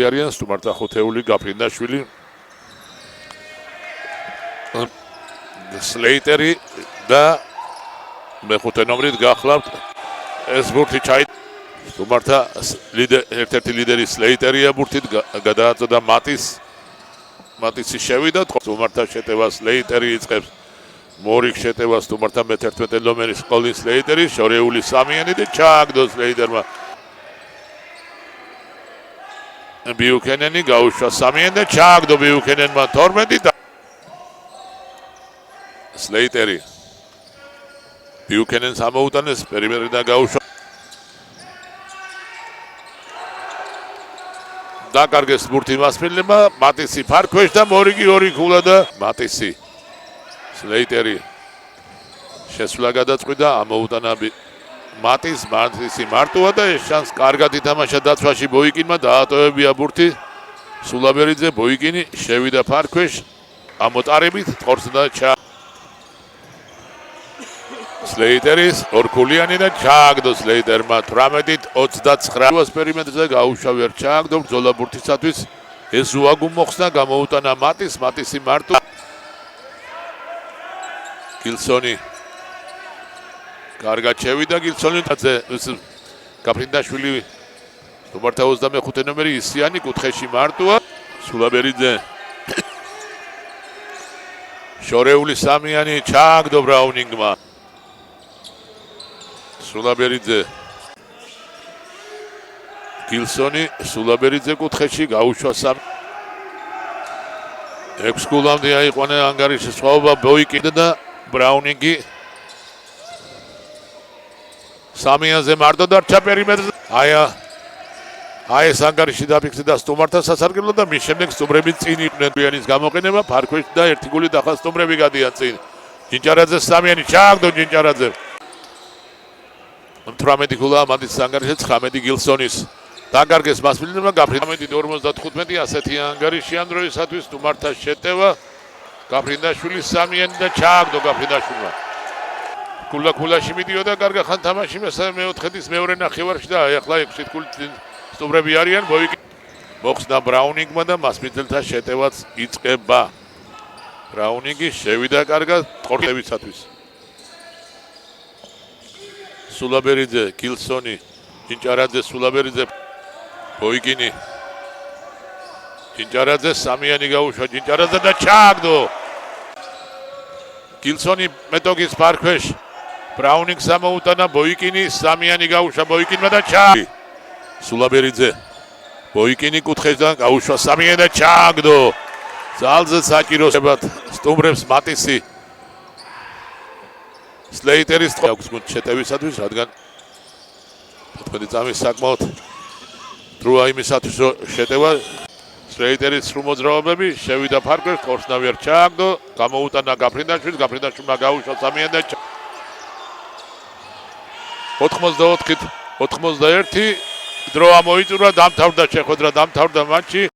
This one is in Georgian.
არიან სტუმართა ხუთეული გაფრინდაშვილი სლეიტერი და მეხუთე ნომრით გახლავთ ეს ბურთი ჩაი სტუმართა ერთ-ერთი ლიდერი სლეიტერია ბურთით გადააწოდა მატისი შევიდა სტუმართა შეტევა სლეიტერი იწყებს მორიგ შეტევას სტუმართა მე-11 ნომერის კოლინ სლეიტერი შორეული სამიანი და ჩააგდო სლეიტერმა ბიუქენენი გაუშვა სამიანი და ჩააგდო ბიუქენენმა 12 და სლეიტერი ბიუქენენს ამოუტანეს პერიმეტრიდან გაუშვა დაკარგეს ბურთი მასპინძლებმა მატისი ფარქვეშ და მორიგი ორი ქულა და მატისი სლეიტერი შესვლა გადაწყვიტა ამოუტანა მატისი მარტოა და ეს შანსი კარგად ითამაშა დაცვაში ბოიკინმა დაატოვებია ბურთი სულაბერიძე ბოიკინი შევიდა ფარქვეშ ამოტარებით ხორცდა ჩა სლეიტერის ორქულიანი და ჩააგდო სლეიტერმა 18-29 პერიმეტრზე გაუშვა ვერ ჩააგდო ბრძოლა ბურთისათვის ეს ზუაგუ მოხსნა გამოუტანა მატისი მარტო გილსონი კარგად შევიდა გილსონი გაფრინდაშვილი სტუმართა 25 ნომერი ისიანი კუთხეში მარტოა სულაბერიძე შორეული სამიანი ჩააგდო ბრაუნინგმა სულაბერიძე გილსონი სულაბერიძე კუთხეში გაუშვა 6 გოლამდე აიყვანა ანგარიშის სხვაობა ბოიკინი და ბრაუნინგი სამიანზე მარტო დარჩა პერიმეტრზე აი ეს ანგარიში დაფიქსირდა სტუმართა სასარგებლოდ და მის შემდეგ სტუმრები წინ იყვნენ ბიანის გამოყენება ფარქვეშ და ერთი გოლი დახა სტუმრები გადიან წინ ჯინჯარაძე სამიანი ჩააგდო ჯინჯარაძე 18 გოლა მათის ანგარიში 19 გილსონის დაკარგეს მასპინძლებმა გაფრინდა 55 ასეთი ანგარიშიან დროისათვის სტუმართა შეტევა გაფრინდაშვილი სამიანი და ჩააგდო გაფრინდაშვილმა კულაში მიდიოდა კარგა ხან თამაში მე-4-ის მეორე ნახევარში და ახლა 6 გოლით სტუმრები არიან ბოიკი მოხსნა ბრაუნინგმა და მასპინძელთა შეტევაც იწყება ბრაუნინგი შევიდა კარგად ყორტებისათვის სულაბერიძე გილსონი ჯინჯარაძე სულაბერიძე ბოიკინი ჯინჯარაძე სამიანი გაუშვა ჯინჯარაძე და ჩააგდო გილსონი მეტოგის ფარქვეშ ბრაუნინგს ამოუტანა ბოიკინი სამიანი გაუშვა ბოიკინმა და ჩააგდო სულაბერიძე ბოიკინი კუთხეშიდან გაუშვა სამიანი და ჩააგდო ძალზე საჭიროებად სტუმრებს მატისი სლეიტერის აქვს შეტევისათვის რადგან 14 წამის საკმაოდ დროა იმისათვის შეტევა სლეიტერის სრულ მოძრაობები შევიდა ფარქვეშ ხორცნა ვერ ჩააგდო გამოუტანა გაფრინდაშვილმა გაუშვა სამიანი და 84-91 დროა მოიწურა დამთავრდა შეხვედრა დამთავრდა მატჩი